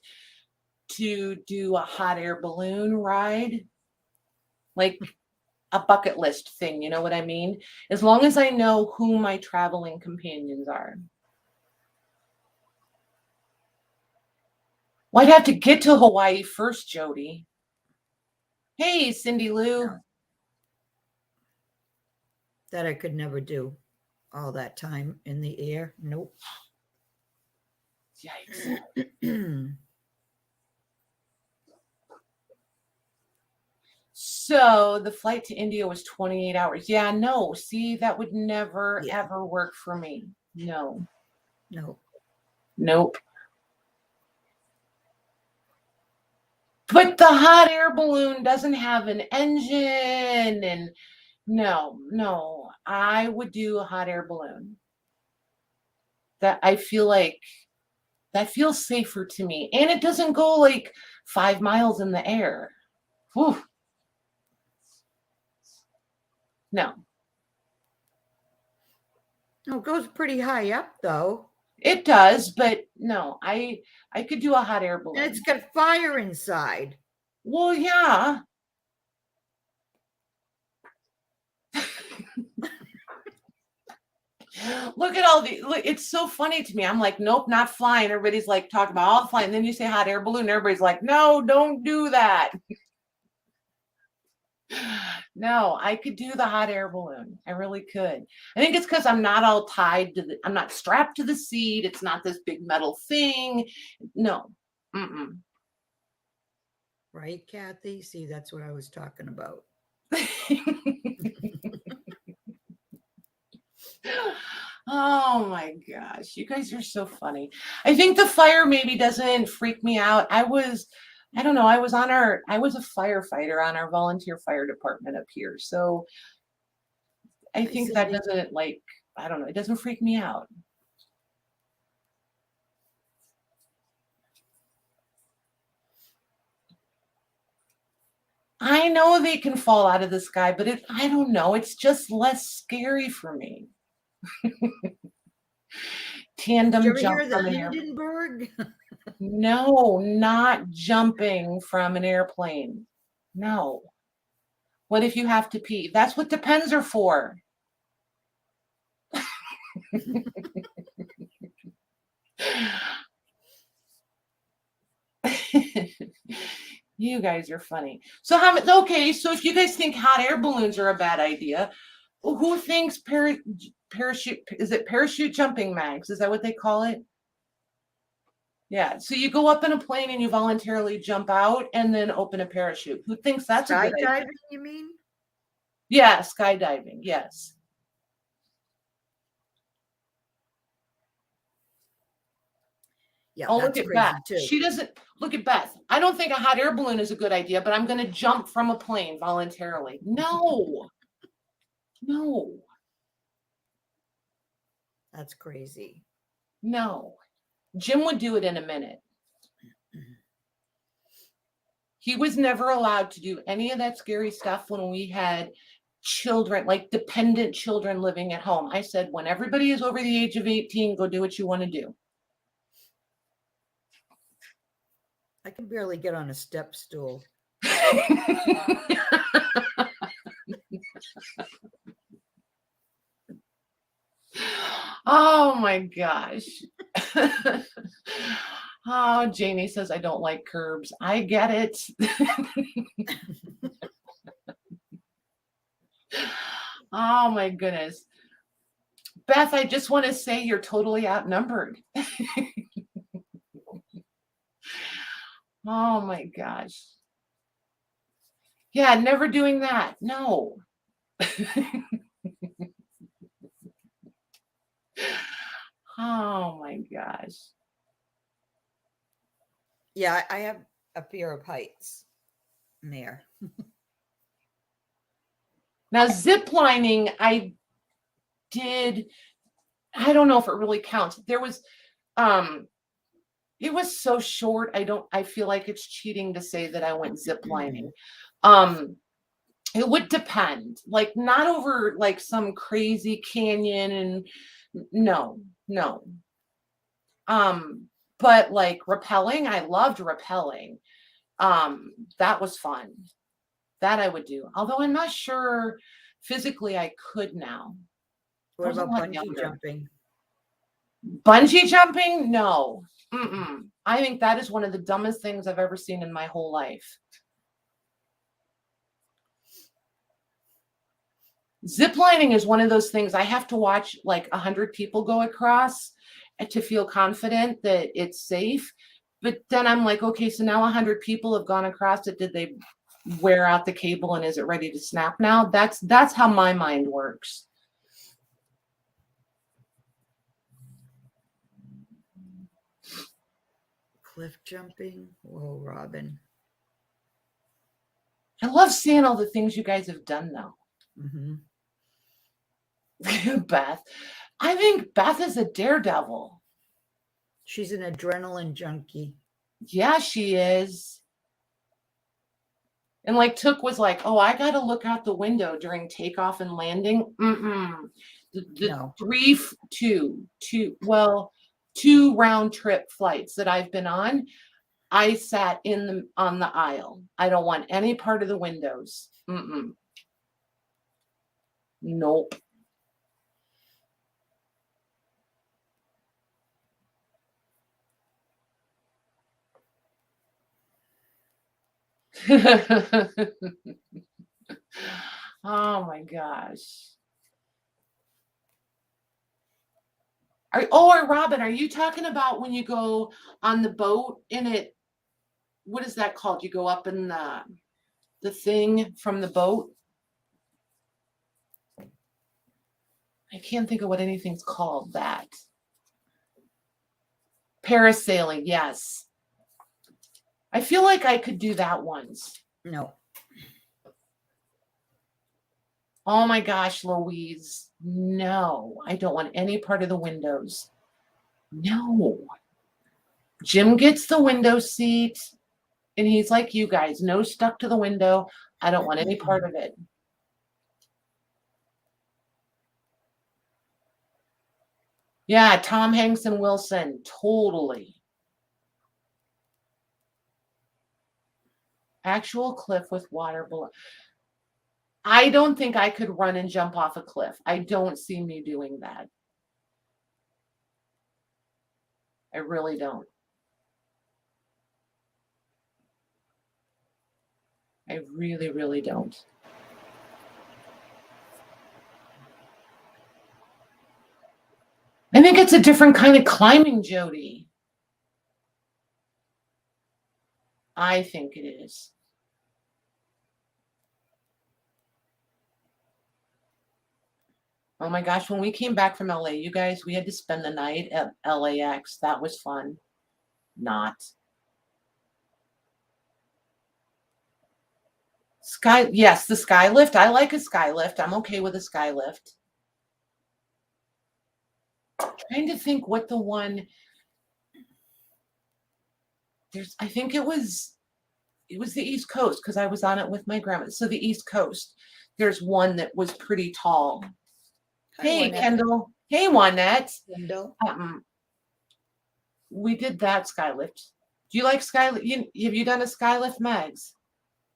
to do a hot air balloon ride, like a bucket list thing. You know what I mean? As long as I know who my traveling companions are. Well, I'd have to get to Hawaii first, Jody. Hey, Cindy Lou. That I could never do all that time in the air. Nope. Yikes. So the flight to India was 28 hours. Yeah, no. See, that would never, ever work for me. No. Nope. But the hot air balloon doesn't have an engine. And no. I would do a hot air balloon. That I feel like that feels safer to me. And it doesn't go like 5 miles in the air. Whew. No. No, it goes pretty high up though. It does, but no, I could do a hot air balloon. And it's got fire inside. Well, yeah. Look at all it's so funny to me. I'm like, nope, not flying. Everybody's like talking about all the flying. And then you say hot air balloon. Everybody's like, no, don't do that. No, I could do the hot air balloon. I really could. I think it's because I'm not all tied to I'm not strapped to the seat. It's not this big metal thing. No. Right, Kathy? See, that's what I was talking about. Oh my gosh, you guys are so funny. I think the fire maybe doesn't freak me out. I don't know, I was a firefighter on our volunteer fire department up here. So I think that doesn't I don't know, it doesn't freak me out. I know they can fall out of the sky, but I don't know, it's just less scary for me. Tandem Did you jump ever hear the Hindenburg? No, not jumping from an airplane. No. What if you have to pee? That's what Depends are for. You guys are funny. So okay, so if you guys think hot air balloons are a bad idea, who thinks parachute is it parachute jumping, Mags? Is that what they call it? Yeah. So you go up in a plane and you voluntarily jump out and then open a parachute. Who thinks that's a good idea? Skydiving, you mean? Yeah, skydiving. Yes. Yeah, oh, that's look at crazy Beth. too. She doesn't look at Beth. I don't think a hot air balloon is a good idea, but I'm going to jump from a plane voluntarily. No. No. That's crazy. No. Jim would do it in a minute. He was never allowed to do any of that scary stuff when we had children, like dependent children living at home. I said, when everybody is over the age of 18, go do what you want to do. I can barely get on a step stool. Oh my gosh. Oh, Janie says, I don't like curbs. I get it. Oh my goodness. Beth, I just want to say you're totally outnumbered. Oh my gosh. Yeah, never doing that. No. Oh my gosh. Yeah, I have a fear of heights there. Now, zip lining, I did, I don't know if it really counts. There was, it was so short. I feel like it's cheating to say that I went zip lining. It would depend, like not over like some crazy canyon and no, no. But like rappelling, I loved rappelling. That was fun. That I would do. Although I'm not sure physically I could now. I What was a about lot bungee younger. jumping? Bungee jumping? No. I think that is one of the dumbest things I've ever seen in my whole life. Zip lining is one of those things I have to watch like 100 people go across to feel confident that it's safe. But then I'm like, okay, so now 100 people have gone across it. Did they wear out the cable and is it ready to snap now? That's how my mind works. Cliff jumping? Whoa, Robin. I love seeing all the things you guys have done though. Mm-hmm. Beth. I think Beth is a daredevil. She's an adrenaline junkie. Yeah, she is. And like Took was like, oh, I got to look out the window during takeoff and landing. The No. two round trip flights that I've been on, I sat on the aisle. I don't want any part of the windows. Nope. Oh my gosh. Robin, are you talking about when you go on the boat and what is that called? You go up in the thing from the boat? I can't think of what anything's called that. Parasailing, yes. I feel like I could do that once. No. Oh my gosh, Louise. No, I don't want any part of the windows. No. Jim gets the window seat, and he's like you guys, nose stuck to the window. I don't want any part of it. Yeah, Tom Hanks and Wilson, totally. Actual cliff with water below. I don't think I could run and jump off a cliff. I don't see me doing that. I really don't. I really, really don't. I think it's a different kind of climbing, Jody. I think it is. Oh my gosh, when we came back from LA, you guys, we had to spend the night at LAX. That was fun. Not. Yes, the sky lift. I like a sky lift. I'm okay with a sky lift. Trying to think what the one I think it was the East Coast because I was on it with my grandma. So the East Coast, there's one that was pretty tall. Hey, Kendall. Hey, Juanette. Kendall. We did that skylift. Do you like skylift? Have you done a skylift, Megs?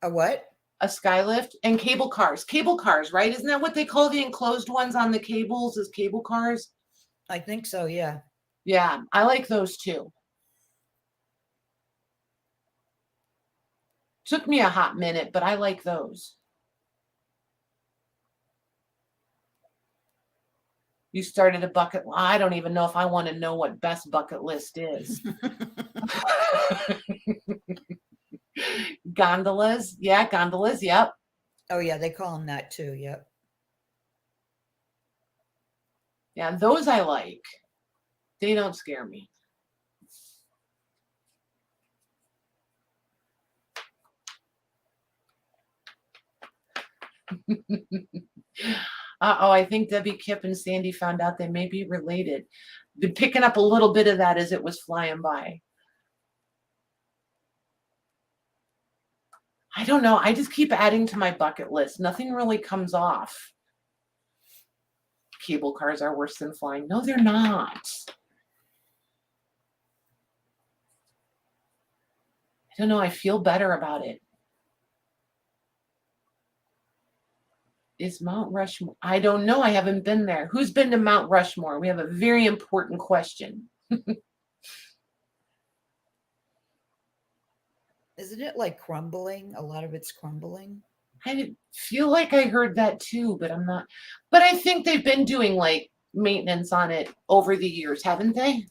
A what? A skylift and cable cars. Cable cars, right? Isn't that what they call the enclosed ones on the cables as cable cars? I think so, yeah. Yeah, I like those too. Took me a hot minute, but I like those. You started a bucket. I don't even know if I want to know what best bucket list is. Gondolas. Yeah, gondolas. Yep. Oh yeah, they call them that too. Yep. Yeah, those I like. They don't scare me. Uh-oh, I think Debbie, Kip, and Sandy found out they may be related. Been picking up a little bit of that as it was flying by. I don't know. I just keep adding to my bucket list. Nothing really comes off. Cable cars are worse than flying. No, they're not. I don't know. I feel better about it. Is Mount Rushmore? I don't know. I haven't been there. Who's been to Mount Rushmore? We have a very important question. Isn't it like crumbling? A lot of it's crumbling. I feel like I heard that too, but I'm not. But I think they've been doing like maintenance on it over the years, haven't they?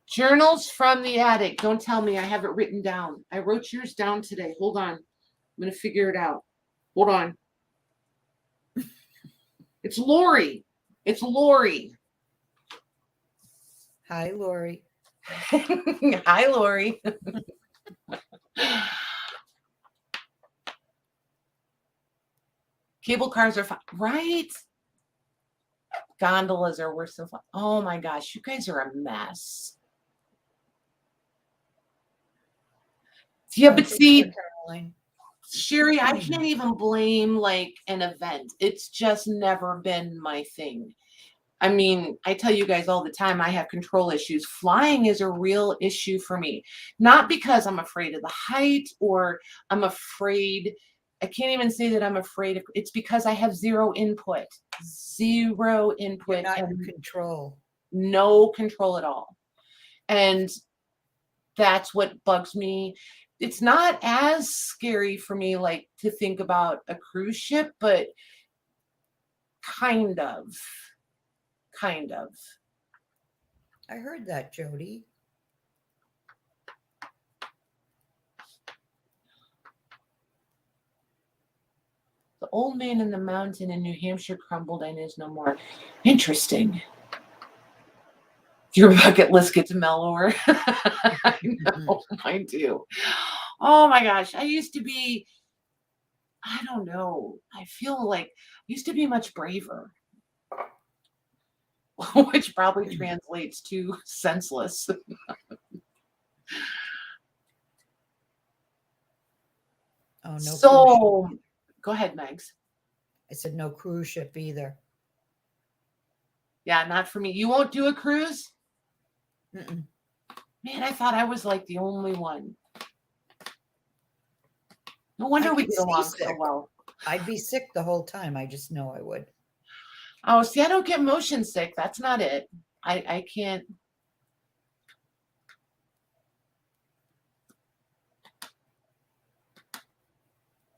Journals from the attic. Don't tell me I have it written down. I wrote yours down today. Hold on. I'm going to figure it out. Hold on. It's Lori. It's Lori. Hi, Lori. Hi, Lori. Cable cars are fine. Right? Gondolas are worse than fun. Oh my gosh, you guys are a mess. Yeah, but see, Sherry, I can't even blame like an event. It's just never been my thing. I mean, I tell you guys all the time, I have control issues. Flying is a real issue for me. Not because I'm afraid of the height or I'm afraid, I can't even say that I'm afraid of, it's because I have zero input. Zero input. You're not in control. No control at all. And that's what bugs me. It's not as scary for me like to think about a cruise ship, but kind of. I heard that, Jody. The old man in the mountain in New Hampshire crumbled and is no more. Interesting. Your bucket list gets mellower. I know, mine too. Oh my gosh. I used to be, I don't know. I feel like I used to be much braver. Which probably translates to senseless. Oh, no. So, go ahead, Megs. I said no cruise ship either. Yeah, not for me. You won't do a cruise? Mm-mm. Man, I thought I was like the only one. No wonder we get along so well. I'd be sick the whole time. I just know I would. Oh, see, I don't get motion sick. That's not it. I can't.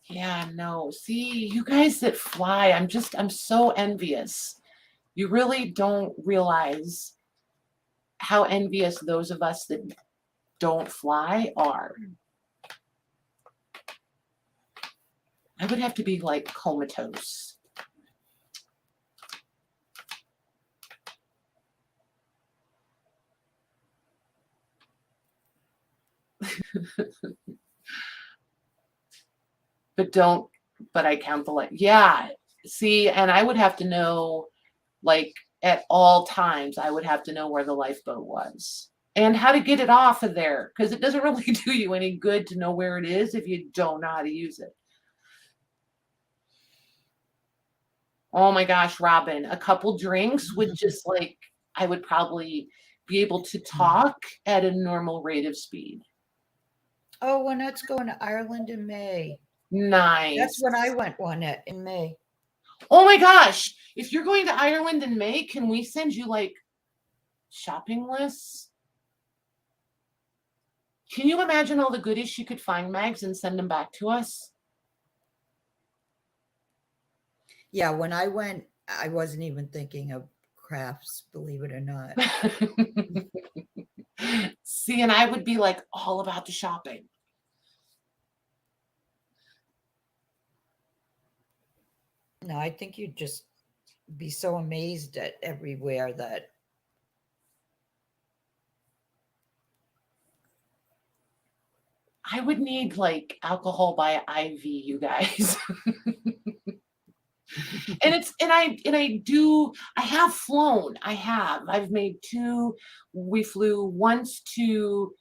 Yeah, no. See, you guys that fly, I'm so envious. You really don't realize how envious those of us that don't fly are. I would have to be like comatose. But I count the light. Yeah. See, and I would have to know, like, at all times, I would have to know where the lifeboat was and how to get it off of there, because it doesn't really do you any good to know where it is if you don't know how to use it. Oh my gosh, Robin, a couple drinks would just like, I would probably be able to talk at a normal rate of speed. Oh, we're not going to Ireland in May. Nice. That's when I went in May. Oh my gosh. If you're going to Ireland in May, can we send you like shopping lists? Can you imagine all the goodies you could find, Mags, and send them back to us? Yeah, when I went, I wasn't even thinking of crafts, believe it or not. See, and I would be like all about the shopping. No, I think you'd just be so amazed at everywhere that I would need like alcohol by IV, you guys. And I have flown. I've made two. We flew once to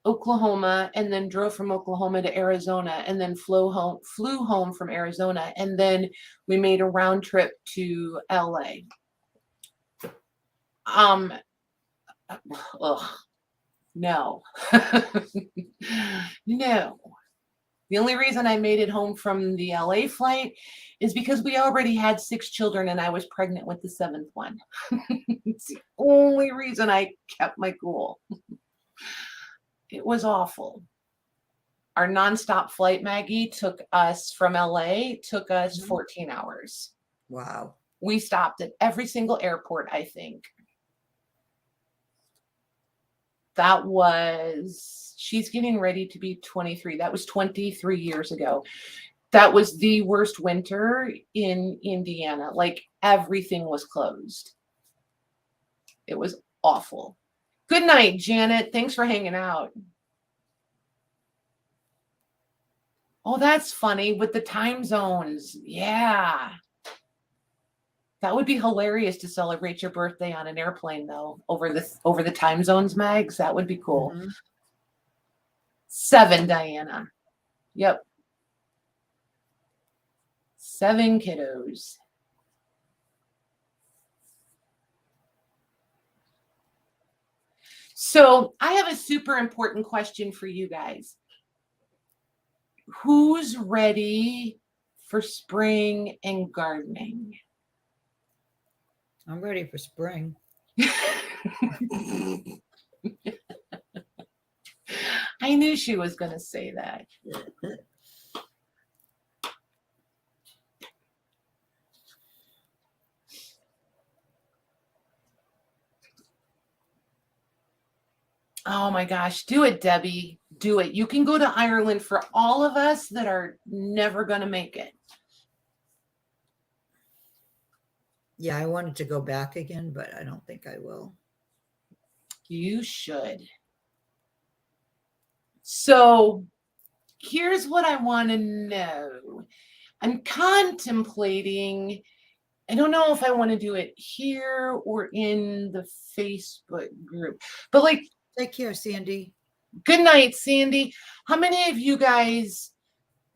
Oklahoma and then drove from Oklahoma to Arizona and then flew home from Arizona. And then we made a round trip to LA. Ugh, no. No. The only reason I made it home from the LA flight is because we already had 6 children and I was pregnant with the 7th one. It's the only reason I kept my cool. It was awful. Our nonstop flight, Maggie, took us from LA, took us 14 hours. wow. We stopped at every single airport, I think. She's getting ready to be 23. That was 23 years ago. That was the worst winter in Indiana. Like everything was closed. It was awful. Good night, Janet. Thanks for hanging out. Oh, that's funny with the time zones. Yeah. That would be hilarious to celebrate your birthday on an airplane, though, over the time zones, Mags. That would be cool. 7, Diana. Yep. 7 kiddos. So I have a super important question for you guys. Who's ready for spring and gardening? I'm ready for spring. I knew she was going to say that. Oh my gosh, do it, Debbie. Do it. You can go to Ireland for all of us that are never going to make it. Yeah, I wanted to go back again, but I don't think I will. You should. So here's what I want to know. I'm contemplating, I don't know if I want to do it here or in the Facebook group, but like, take care, Sandy. Good night, Sandy. How many of you guys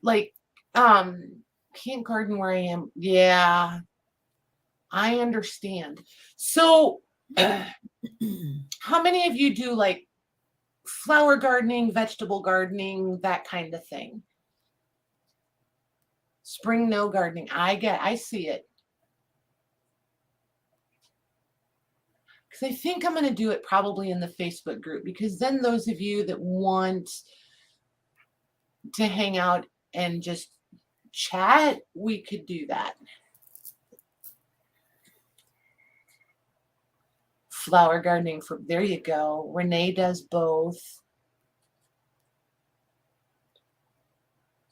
like can't garden where I am? Yeah, I understand. So how many of you do like flower gardening, vegetable gardening, that kind of thing? Spring no gardening. I see it. Because I think I'm going to do it probably in the Facebook group, because then those of you that want to hang out and just chat, we could do that. Flower gardening there you go. Renee does both.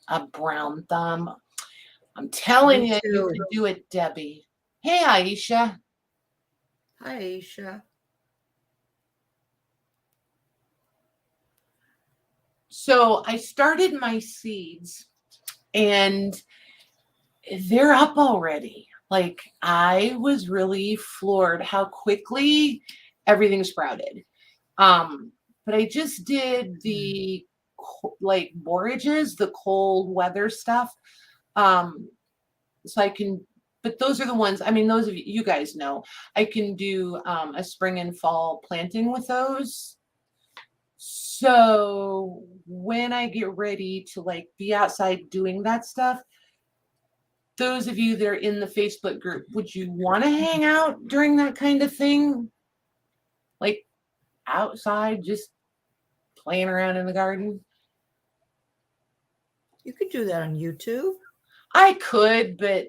A brown thumb. I'm telling you, you can do it, Debbie. Hey, Aisha. Hi, Aisha. So I started my seeds and they're up already. Like I was really floored how quickly everything sprouted. But I just did the like borages, the cold weather stuff. So I can, but those are the ones, I mean, those of you guys know, I can do a spring and fall planting with those. So when I get ready to like be outside doing that stuff, those of you that are in the Facebook group, would you want to hang out during that kind of thing? Like outside, just playing around in the garden? You could do that on YouTube. I could, but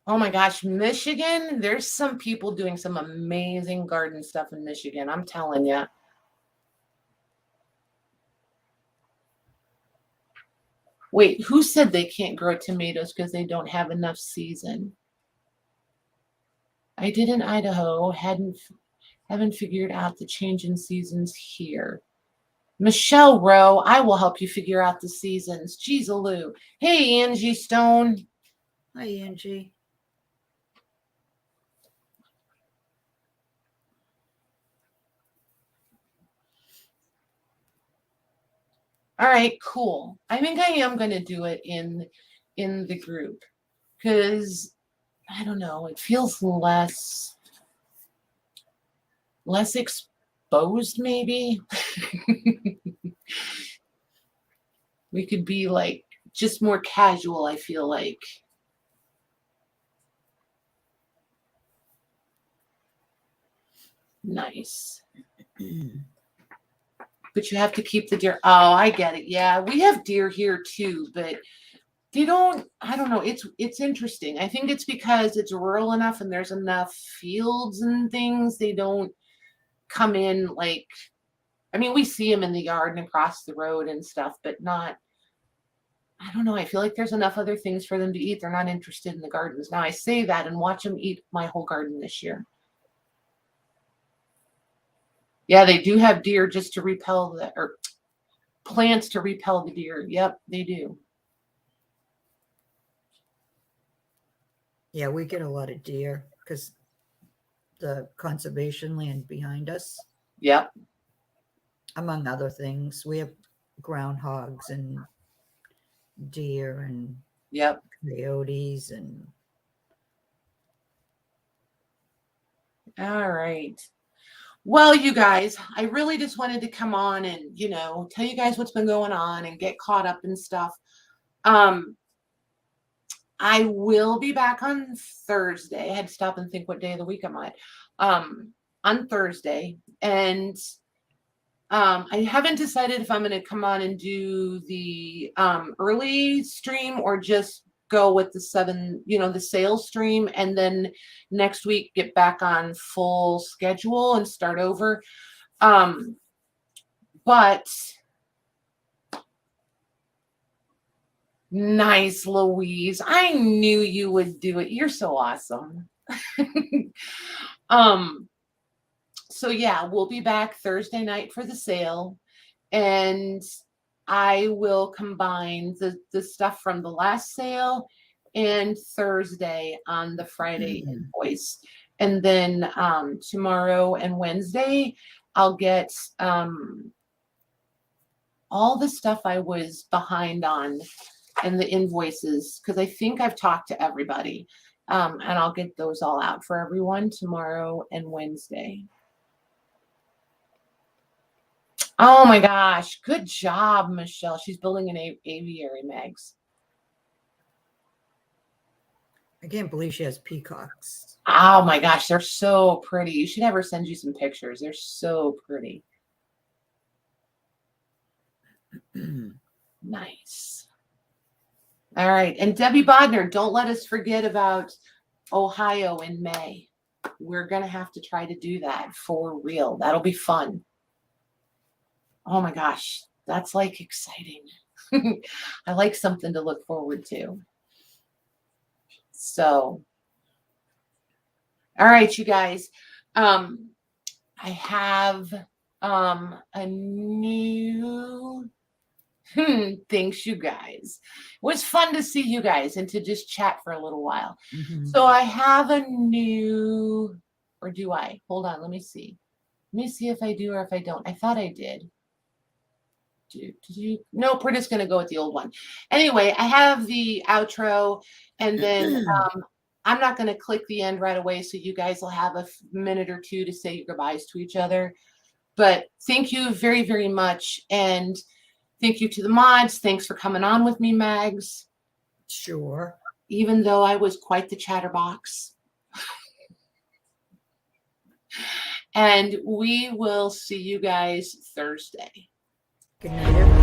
Oh my gosh, Michigan, there's some people doing some amazing garden stuff in Michigan. I'm telling you. Wait, who said they can't grow tomatoes because they don't have enough season? I did in Idaho, haven't figured out the change in seasons here. Michelle Rowe, I will help you figure out the seasons. Geez, Lou. Hey, Angie Stone. Hi, Angie. All right, cool. I think I am going to do it in the group because I don't know, it feels less exposed maybe. We could be like just more casual, I feel like. Nice. But you have to keep the deer. Oh, I get it. Yeah, we have deer here too, but they don't, I don't know. It's interesting. I think it's because it's rural enough and there's enough fields and things. They don't come in like, I mean, we see them in the yard and across the road and stuff, but not, I don't know. I feel like there's enough other things for them to eat. They're not interested in the gardens. Now I say that and watch them eat my whole garden this year. Yeah, they do have deer just to repel the, or plants to repel the deer. Yep, they do. Yeah, we get a lot of deer because the conservation land behind us. Yep. Among other things, we have groundhogs and deer and Yep. coyotes and. All right. Well, you guys, I really just wanted to come on and, tell you guys what's been going on and get caught up and stuff. I will be back on Thursday. I had to stop and think what day of the week I'm on Thursday. And I haven't decided if I'm going to come on and do the early stream or just go with the the sales stream, and then next week get back on full schedule and start over. But nice, Louise. I knew you would do it. You're so awesome. So yeah, we'll be back Thursday night for the sale, and I will combine the stuff from the last sale and Thursday on the Friday invoice. And then tomorrow and Wednesday, I'll get all the stuff I was behind on and the invoices, because I think I've talked to everybody. And I'll get those all out for everyone tomorrow and Wednesday. Oh my gosh. Good job, Michelle. She's building an aviary, Megs. I can't believe she has peacocks. Oh my gosh. They're so pretty. You should have her send you some pictures. They're so pretty. Nice. All right. And Debbie Bodner, don't let us forget about Ohio in May. We're going to have to try to do that for real. That'll be fun. Oh my gosh, that's like exciting. I like something to look forward to. So, all right, you guys. I have a new thanks, you guys. It was fun to see you guys and to just chat for a little while. So I have a new, or do I? Hold on, let me see. Let me see if I do or if I don't. I thought I did. Nope, we're just going to go with the old one. Anyway, I have the outro, and then I'm not going to click the end right away, so you guys will have a minute or two to say your goodbyes to each other. But thank you very, very much, and thank you to the mods. Thanks for coming on with me, Mags. Sure. Even though I was quite the chatterbox. And we will see you guys Thursday. Good night, everyone.